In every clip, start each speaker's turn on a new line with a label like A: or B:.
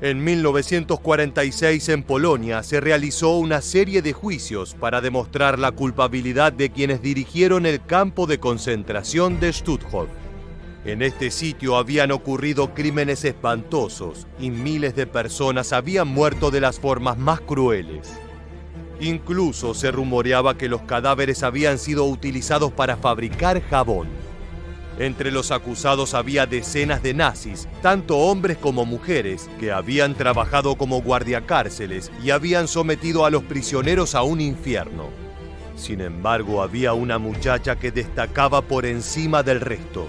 A: En 1946 en Polonia se realizó una serie de juicios para demostrar la culpabilidad de quienes dirigieron el campo de concentración de Stutthof. En este sitio habían ocurrido crímenes espantosos y miles de personas habían muerto de las formas más crueles. Incluso se rumoreaba que los cadáveres habían sido utilizados para fabricar jabón. Entre los acusados había decenas de nazis, tanto hombres como mujeres, que habían trabajado como guardiacárceles y habían sometido a los prisioneros a un infierno. Sin embargo, había una muchacha que destacaba por encima del resto.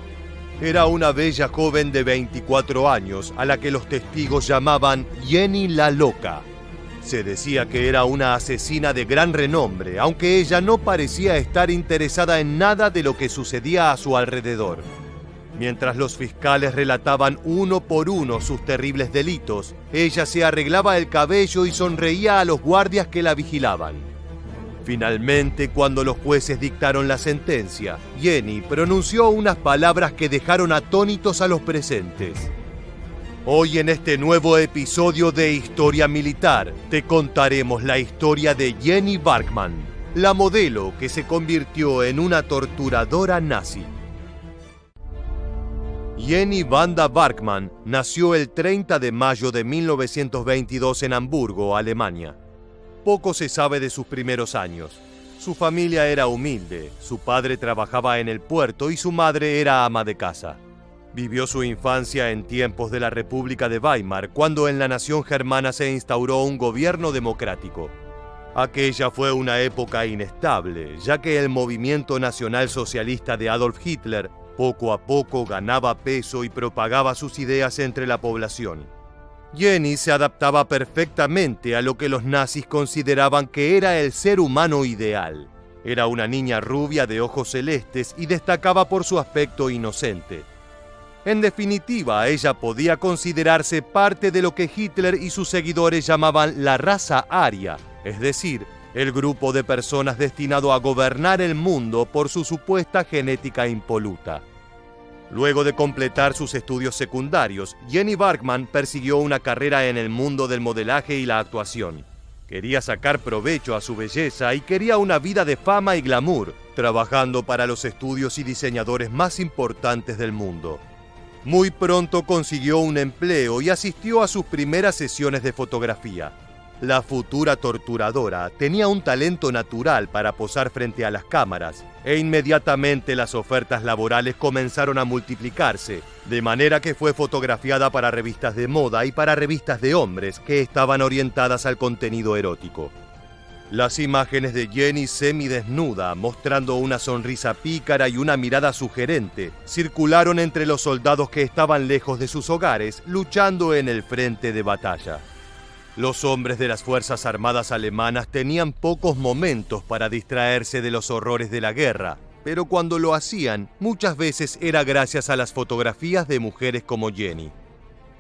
A: Era una bella joven de 24 años a la que los testigos llamaban Jenny la Loca. Se decía que era una asesina de gran renombre, aunque ella no parecía estar interesada en nada de lo que sucedía a su alrededor. Mientras los fiscales relataban uno por uno sus terribles delitos, ella se arreglaba el cabello y sonreía a los guardias que la vigilaban. Finalmente, cuando los jueces dictaron la sentencia, Jenny pronunció unas palabras que dejaron atónitos a los presentes. Hoy en este nuevo episodio de Historia Militar, te contaremos la historia de Jenny Barkmann, la modelo que se convirtió en una torturadora nazi. Jenny Wanda Barkmann nació el 30 de mayo de 1922 en Hamburgo, Alemania. Poco se sabe de sus primeros años. Su familia era humilde, su padre trabajaba en el puerto y su madre era ama de casa. Vivió su infancia en tiempos de la República de Weimar, cuando en la nación germana se instauró un gobierno democrático. Aquella fue una época inestable, ya que el movimiento nacional socialista de Adolf Hitler poco a poco ganaba peso y propagaba sus ideas entre la población. Jenny se adaptaba perfectamente a lo que los nazis consideraban que era el ser humano ideal. Era una niña rubia de ojos celestes y destacaba por su aspecto inocente. En definitiva, ella podía considerarse parte de lo que Hitler y sus seguidores llamaban la raza aria, es decir, el grupo de personas destinado a gobernar el mundo por su supuesta genética impoluta. Luego de completar sus estudios secundarios, Jenny Barkmann persiguió una carrera en el mundo del modelaje y la actuación. Quería sacar provecho a su belleza y quería una vida de fama y glamour, trabajando para los estudios y diseñadores más importantes del mundo. Muy pronto consiguió un empleo y asistió a sus primeras sesiones de fotografía. La futura torturadora tenía un talento natural para posar frente a las cámaras e inmediatamente las ofertas laborales comenzaron a multiplicarse, de manera que fue fotografiada para revistas de moda y para revistas de hombres que estaban orientadas al contenido erótico. Las imágenes de Jenny semidesnuda, mostrando una sonrisa pícara y una mirada sugerente, circularon entre los soldados que estaban lejos de sus hogares, luchando en el frente de batalla. Los hombres de las Fuerzas Armadas alemanas tenían pocos momentos para distraerse de los horrores de la guerra, pero cuando lo hacían, muchas veces era gracias a las fotografías de mujeres como Jenny.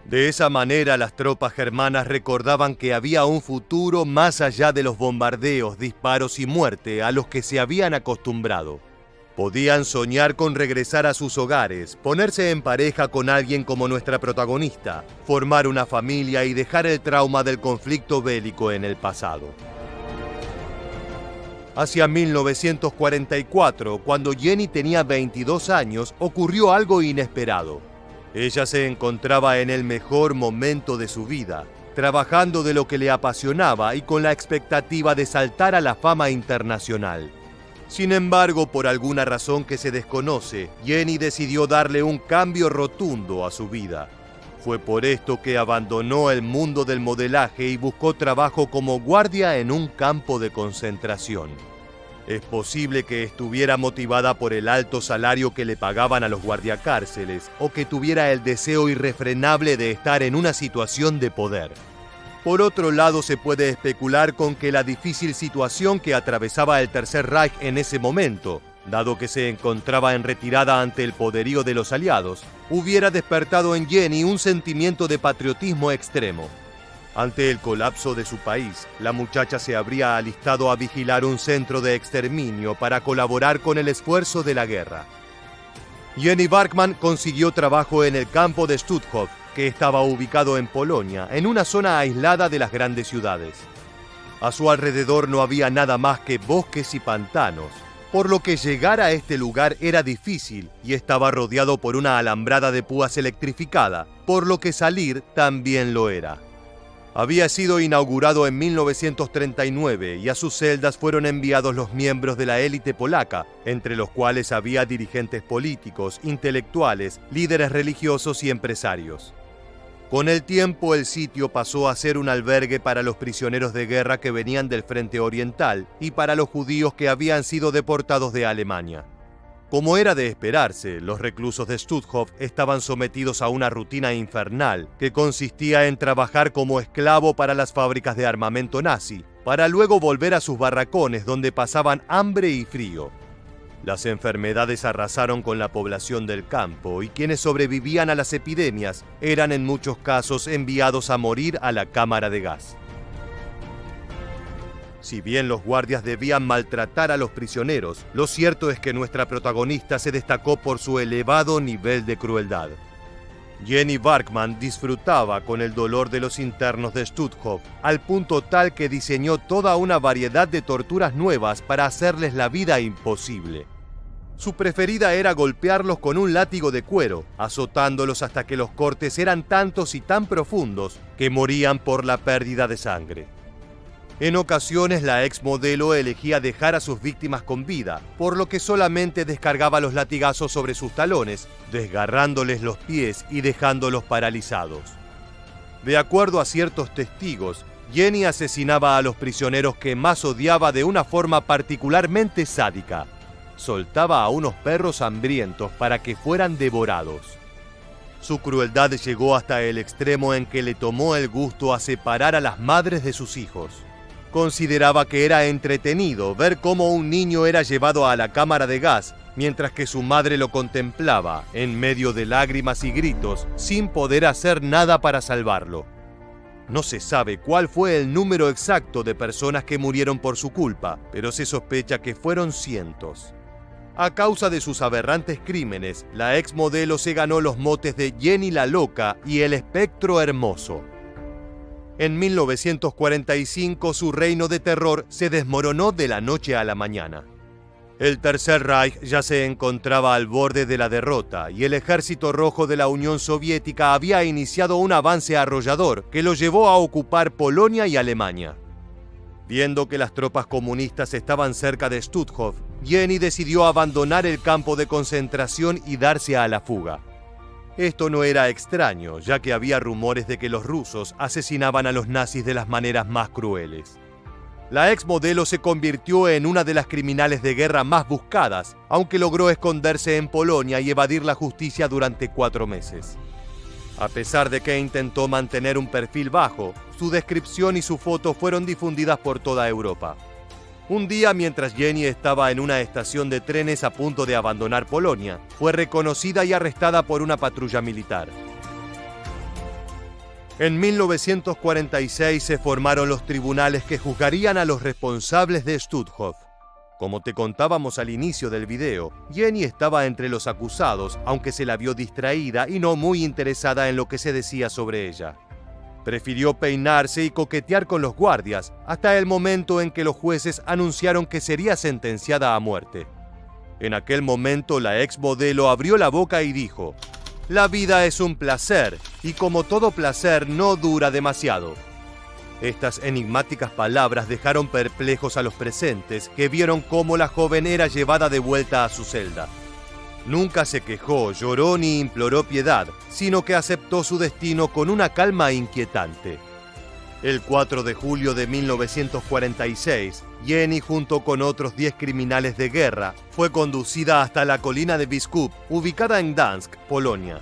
A: De esa manera, las tropas germanas recordaban que había un futuro más allá de los bombardeos, disparos y muerte a los que se habían acostumbrado. Podían soñar con regresar a sus hogares, ponerse en pareja con alguien como nuestra protagonista, formar una familia y dejar el trauma del conflicto bélico en el pasado. Hacia 1944, cuando Jenny tenía 22 años, ocurrió algo inesperado. Ella se encontraba en el mejor momento de su vida, trabajando de lo que le apasionaba y con la expectativa de saltar a la fama internacional. Sin embargo, por alguna razón que se desconoce, Jenny decidió darle un cambio rotundo a su vida. Fue por esto que abandonó el mundo del modelaje y buscó trabajo como guardia en un campo de concentración. Es posible que estuviera motivada por el alto salario que le pagaban a los guardiacárceles o que tuviera el deseo irrefrenable de estar en una situación de poder. Por otro lado, se puede especular con que la difícil situación que atravesaba el Tercer Reich en ese momento, dado que se encontraba en retirada ante el poderío de los aliados, hubiera despertado en Jenny un sentimiento de patriotismo extremo. Ante el colapso de su país, la muchacha se habría alistado a vigilar un centro de exterminio para colaborar con el esfuerzo de la guerra. Jenny Barkmann consiguió trabajo en el campo de Stutthof, que estaba ubicado en Polonia, en una zona aislada de las grandes ciudades. A su alrededor no había nada más que bosques y pantanos, por lo que llegar a este lugar era difícil y estaba rodeado por una alambrada de púas electrificada, por lo que salir también lo era. Había sido inaugurado en 1939 y a sus celdas fueron enviados los miembros de la élite polaca, entre los cuales había dirigentes políticos, intelectuales, líderes religiosos y empresarios. Con el tiempo, el sitio pasó a ser un albergue para los prisioneros de guerra que venían del frente oriental y para los judíos que habían sido deportados de Alemania. Como era de esperarse, los reclusos de Stutthof estaban sometidos a una rutina infernal que consistía en trabajar como esclavo para las fábricas de armamento nazi, para luego volver a sus barracones donde pasaban hambre y frío. Las enfermedades arrasaron con la población del campo y quienes sobrevivían a las epidemias eran en muchos casos enviados a morir a la cámara de gas. Si bien los guardias debían maltratar a los prisioneros, lo cierto es que nuestra protagonista se destacó por su elevado nivel de crueldad. Jenny Barkman disfrutaba con el dolor de los internos de Stutthof, al punto tal que diseñó toda una variedad de torturas nuevas para hacerles la vida imposible. Su preferida era golpearlos con un látigo de cuero, azotándolos hasta que los cortes eran tantos y tan profundos que morían por la pérdida de sangre. En ocasiones, la exmodelo elegía dejar a sus víctimas con vida, por lo que solamente descargaba los latigazos sobre sus talones, desgarrándoles los pies y dejándolos paralizados. De acuerdo a ciertos testigos, Jenny asesinaba a los prisioneros que más odiaba de una forma particularmente sádica. Soltaba a unos perros hambrientos para que fueran devorados. Su crueldad llegó hasta el extremo en que le tomó el gusto a separar a las madres de sus hijos. Consideraba que era entretenido ver cómo un niño era llevado a la cámara de gas, mientras que su madre lo contemplaba, en medio de lágrimas y gritos, sin poder hacer nada para salvarlo. No se sabe cuál fue el número exacto de personas que murieron por su culpa, pero se sospecha que fueron cientos. A causa de sus aberrantes crímenes, la exmodelo se ganó los motes de Jenny la Loca y el Espectro Hermoso. En 1945, su reino de terror se desmoronó de la noche a la mañana. El Tercer Reich ya se encontraba al borde de la derrota y el Ejército Rojo de la Unión Soviética había iniciado un avance arrollador que lo llevó a ocupar Polonia y Alemania. Viendo que las tropas comunistas estaban cerca de Stutthof, Jenny decidió abandonar el campo de concentración y darse a la fuga. Esto no era extraño, ya que había rumores de que los rusos asesinaban a los nazis de las maneras más crueles. La exmodelo se convirtió en una de las criminales de guerra más buscadas, aunque logró esconderse en Polonia y evadir la justicia durante 4 meses. A pesar de que intentó mantener un perfil bajo, su descripción y su foto fueron difundidas por toda Europa. Un día, mientras Jenny estaba en una estación de trenes a punto de abandonar Polonia, fue reconocida y arrestada por una patrulla militar. En 1946 se formaron los tribunales que juzgarían a los responsables de Stutthof. Como te contábamos al inicio del video, Jenny estaba entre los acusados, aunque se la vio distraída y no muy interesada en lo que se decía sobre ella. Prefirió peinarse y coquetear con los guardias, hasta el momento en que los jueces anunciaron que sería sentenciada a muerte. En aquel momento, la exmodelo abrió la boca y dijo: «La vida es un placer, y como todo placer no dura demasiado». Estas enigmáticas palabras dejaron perplejos a los presentes, que vieron cómo la joven era llevada de vuelta a su celda. Nunca se quejó, lloró ni imploró piedad, sino que aceptó su destino con una calma inquietante. El 4 de julio de 1946, Jenny, junto con otros 10 criminales de guerra, fue conducida hasta la colina de Biskup, ubicada en Gdansk, Polonia.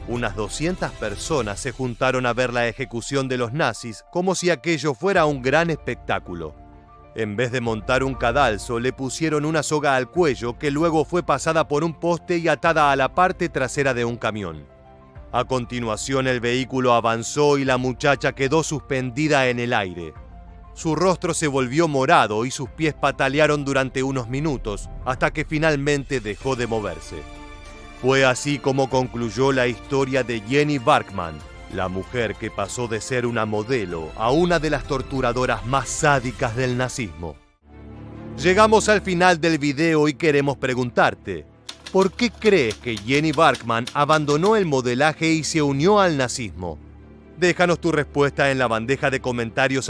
A: Unas 200 personas se juntaron a ver la ejecución de los nazis como si aquello fuera un gran espectáculo. En vez de montar un cadalso, le pusieron una soga al cuello que luego fue pasada por un poste y atada a la parte trasera de un camión. A continuación, el vehículo avanzó y la muchacha quedó suspendida en el aire. Su rostro se volvió morado y sus pies patalearon durante unos minutos, hasta que finalmente dejó de moverse. Fue así como concluyó la historia de Jenny Barkman, la mujer que pasó de ser una modelo a una de las torturadoras más sádicas del nazismo. Llegamos al final del video y queremos preguntarte, ¿por qué crees que Jenny Barkman abandonó el modelaje y se unió al nazismo? Déjanos tu respuesta en la bandeja de comentarios